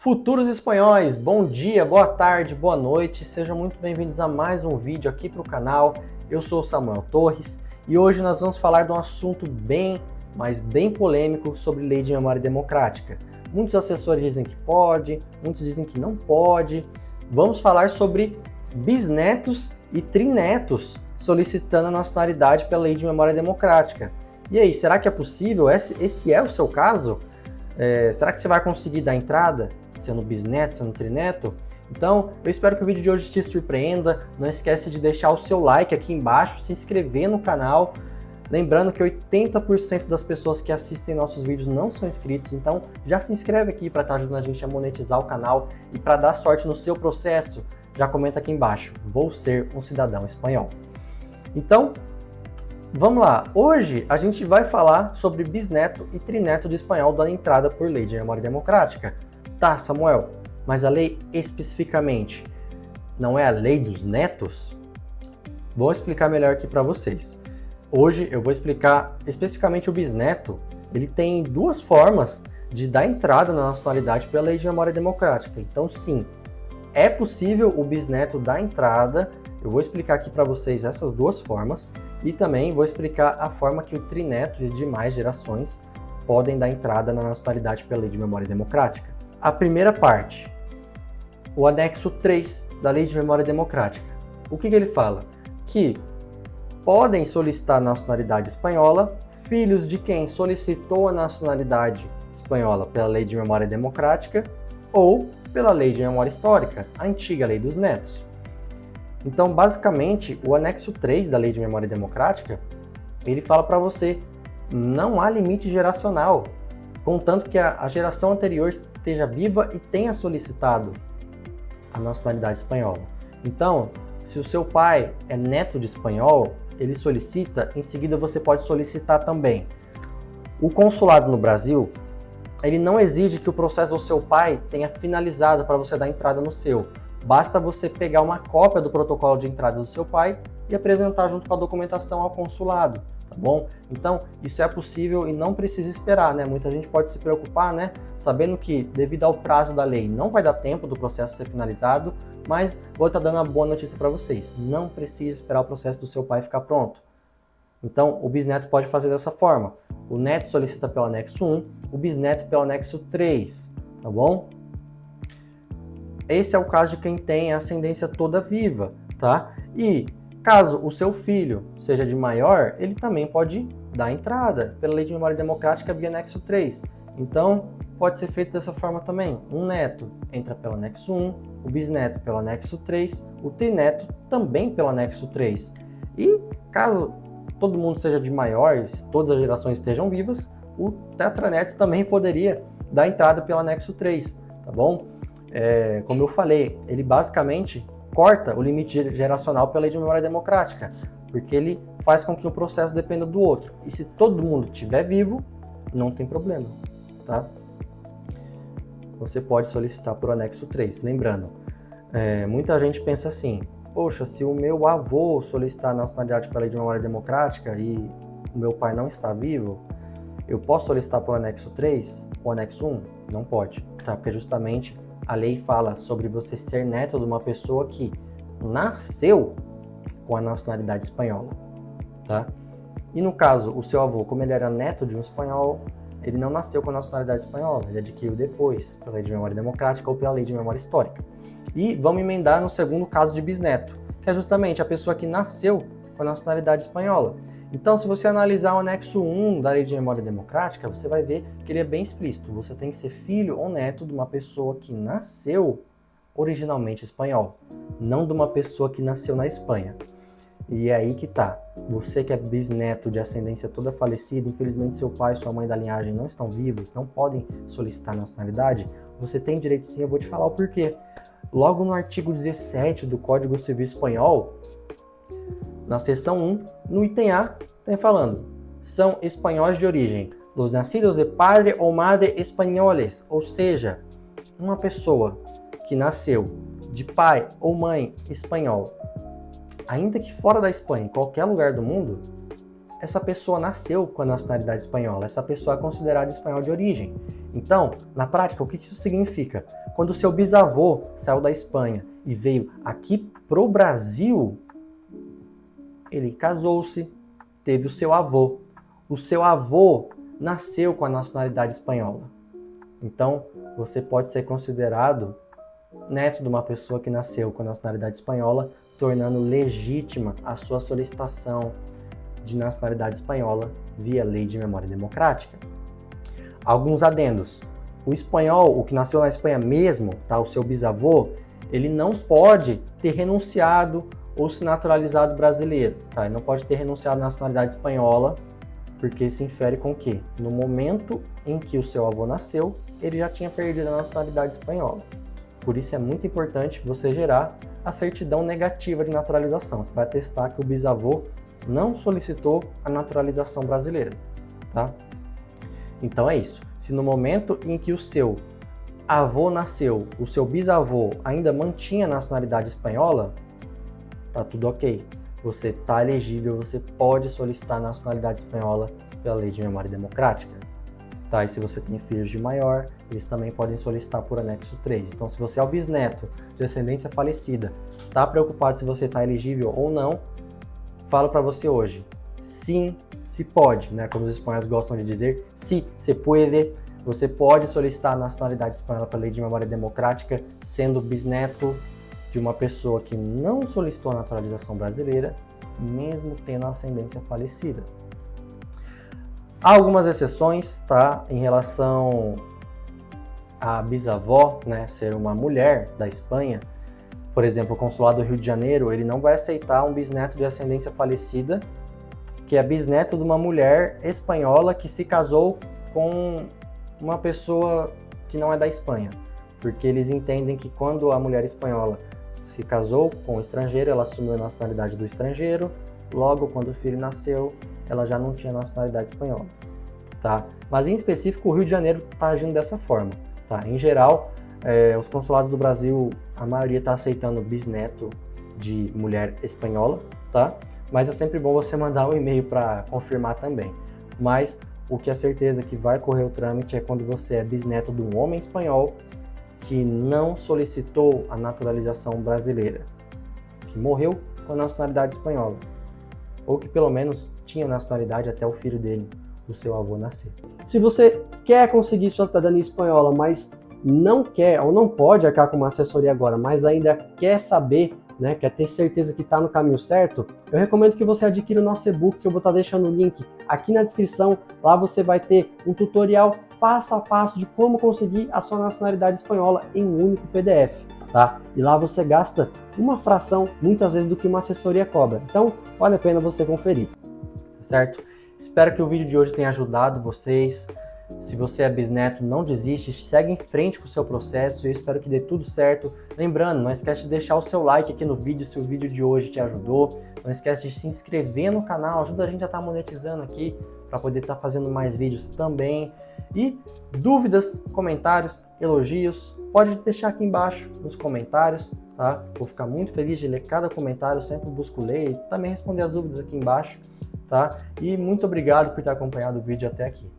Futuros espanhóis, bom dia, boa tarde, boa noite, sejam muito bem-vindos a mais um vídeo aqui para o canal. Eu sou o Samuel Torres e hoje nós vamos falar de um assunto bem polêmico sobre lei de memória democrática. Muitos assessores dizem que pode, muitos dizem que não pode. Vamos falar sobre bisnetos e trinetos solicitando a nacionalidade pela lei de memória democrática. E aí, será que é possível? Esse é o seu caso? Será que você vai conseguir dar entrada, sendo bisneto, sendo trineto? Então, eu espero que o vídeo de hoje te surpreenda. Não esquece de deixar o seu like aqui embaixo, se inscrever no canal. Lembrando que 80% das pessoas que assistem nossos vídeos não são inscritos, então já se inscreve aqui para estar ajudando a gente a monetizar o canal e para dar sorte no seu processo, já comenta aqui embaixo, vou ser um cidadão espanhol. Então, vamos lá, hoje a gente vai falar sobre bisneto e trineto de espanhol dando entrada por lei de memória democrática. Tá, Samuel, mas a lei especificamente não é a lei dos netos? Vou explicar melhor aqui para vocês. Hoje eu vou explicar especificamente o bisneto. Ele tem duas formas de dar entrada na nacionalidade pela lei de memória democrática. Então sim, é possível o bisneto dar entrada. Eu vou explicar aqui para vocês essas duas formas e também vou explicar a forma que o trineto e demais gerações podem dar entrada na nacionalidade pela lei de memória democrática. A primeira parte, o anexo 3 da lei de memória democrática. O que ele fala? Que podem solicitar a nacionalidade espanhola filhos de quem solicitou a nacionalidade espanhola pela lei de memória democrática ou pela lei de memória histórica, a antiga lei dos netos. Então, basicamente, o anexo 3 da lei de memória democrática, ele fala para você, não há limite geracional, contanto que a geração anterior esteja viva e tenha solicitado a nacionalidade espanhola. Então, se o seu pai é neto de espanhol, ele solicita, em seguida você pode solicitar também. O consulado no Brasil, ele não exige que o processo do seu pai tenha finalizado para você dar entrada no seu. Basta você pegar uma cópia do protocolo de entrada do seu pai e apresentar junto com a documentação ao consulado, tá bom? Então, isso é possível e não precisa esperar, né? Muita gente pode se preocupar, né? Sabendo que, devido ao prazo da lei, não vai dar tempo do processo ser finalizado, mas vou estar dando uma boa notícia para vocês. Não precisa esperar o processo do seu pai ficar pronto. Então, o bisneto pode fazer dessa forma. O neto solicita pelo anexo 1, o bisneto pelo anexo 3, tá bom? Esse é o caso de quem tem a ascendência toda viva, tá? E caso o seu filho seja de maior, ele também pode dar entrada pela lei de memória democrática via anexo 3. Então, pode ser feito dessa forma também. Um neto entra pelo anexo 1, o bisneto pelo anexo 3, o trineto também pelo anexo 3. E caso todo mundo seja de maior, todas as gerações estejam vivas, o tetraneto também poderia dar entrada pelo anexo 3, tá bom? Como eu falei, ele basicamente corta o limite geracional pela lei de memória democrática, porque ele faz com que o processo dependa do outro. E se todo mundo estiver vivo, não tem problema, tá? Você pode solicitar por anexo 3. Lembrando, muita gente pensa assim, poxa, se o meu avô solicitar a nacionalidade pela lei de memória democrática e o meu pai não está vivo, eu posso solicitar por anexo 3 ou anexo 1? Não pode, tá? Porque justamente a lei fala sobre você ser neto de uma pessoa que nasceu com a nacionalidade espanhola, tá? E no caso, o seu avô, como ele era neto de um espanhol, ele não nasceu com a nacionalidade espanhola, ele adquiriu depois, pela lei de memória democrática ou pela lei de memória histórica. E vamos emendar no segundo caso de bisneto, que é justamente a pessoa que nasceu com a nacionalidade espanhola. Então, se você analisar o anexo 1 da lei de memória democrática, você vai ver que ele é bem explícito. Você tem que ser filho ou neto de uma pessoa que nasceu originalmente espanhol, não de uma pessoa que nasceu na Espanha. E é aí que tá. Você que é bisneto de ascendência toda falecida, infelizmente seu pai e sua mãe da linhagem não estão vivos, não podem solicitar nacionalidade, você tem direito sim, eu vou te falar o porquê. Logo no artigo 17 do Código Civil Espanhol, na seção 1, no item A, tem falando, são espanhóis de origem, los nacidos de padre ou madre espanholes, ou seja, uma pessoa que nasceu de pai ou mãe espanhol, ainda que fora da Espanha, em qualquer lugar do mundo, essa pessoa nasceu com a nacionalidade espanhola, essa pessoa é considerada espanhol de origem. Então, na prática, o que isso significa? quando o seu bisavô saiu da Espanha e veio aqui pro Brasil, ele casou-se, teve o seu avô. O seu avô nasceu com a nacionalidade espanhola. Então, você pode ser considerado neto de uma pessoa que nasceu com a nacionalidade espanhola, tornando legítima a sua solicitação de nacionalidade espanhola via Lei de Memória Democrática. Alguns adendos. O espanhol, o que nasceu na Espanha mesmo, tá? O seu bisavô, ele não pode ter renunciado ou se naturalizado brasileiro. Tá? Ele não pode ter renunciado à nacionalidade espanhola, porque se infere com que, no momento em que o seu avô nasceu, ele já tinha perdido a nacionalidade espanhola. Por isso é muito importante você gerar a certidão negativa de naturalização, que vai atestar que o bisavô não solicitou a naturalização brasileira. Tá? Então é isso. Se no momento em que o seu avô nasceu, o seu bisavô ainda mantinha a nacionalidade espanhola, tá tudo ok. Você está elegível, você pode solicitar a nacionalidade espanhola pela Lei de Memória Democrática. Tá? E se você tem filhos de maior, eles também podem solicitar por anexo 3. Então, se você é o bisneto de descendência falecida, está preocupado se você está elegível ou não, falo para você hoje. Sim, se pode, né? Como os espanhóis gostam de dizer, sí, se puede. Você pode solicitar a nacionalidade espanhola pela Lei de Memória Democrática, sendo bisneto de uma pessoa que não solicitou a naturalização brasileira, mesmo tendo a ascendência falecida. Há algumas exceções, tá? Em relação à bisavó, né, ser uma mulher da Espanha. Por exemplo, o Consulado do Rio de Janeiro, ele não vai aceitar um bisneto de ascendência falecida, que é bisneto de uma mulher espanhola que se casou com uma pessoa que não é da Espanha. Porque eles entendem que quando a mulher espanhola se casou com um estrangeiro, ela assumiu a nacionalidade do estrangeiro, logo quando o filho nasceu, ela já não tinha nacionalidade espanhola. Tá? Mas em específico, o Rio de Janeiro está agindo dessa forma. Tá? Em geral, os consulados do Brasil, a maioria está aceitando bisneto de mulher espanhola, tá? Mas é sempre bom você mandar um e-mail para confirmar também. Mas o que é certeza que vai correr o trâmite é quando você é bisneto de um homem espanhol que não solicitou a naturalização brasileira, que morreu com a nacionalidade espanhola, ou que pelo menos tinha nacionalidade até o filho dele, o seu avô, nascer. Se você quer conseguir sua cidadania espanhola, mas não quer ou não pode arcar com uma assessoria agora, mas ainda quer saber, né, quer ter certeza que está no caminho certo, eu recomendo que você adquira o nosso e-book, que eu vou estar deixando o link aqui na descrição. Lá você vai ter um tutorial passo a passo de como conseguir a sua nacionalidade espanhola em um único PDF, tá? E lá você gasta uma fração, muitas vezes, do que uma assessoria cobra. Então, vale a pena você conferir, certo? Espero que o vídeo de hoje tenha ajudado vocês. Se você é bisneto, não desiste, segue em frente com o seu processo e eu espero que dê tudo certo. Lembrando, não esquece de deixar o seu like aqui no vídeo se o vídeo de hoje te ajudou. Não esquece de se inscrever no canal, ajuda a gente a estar monetizando aqui para poder estar fazendo mais vídeos também. E dúvidas, comentários, elogios, pode deixar aqui embaixo nos comentários, tá? Vou ficar muito feliz de ler cada comentário, sempre busco ler e também responder as dúvidas aqui embaixo, tá? E muito obrigado por ter acompanhado o vídeo até aqui.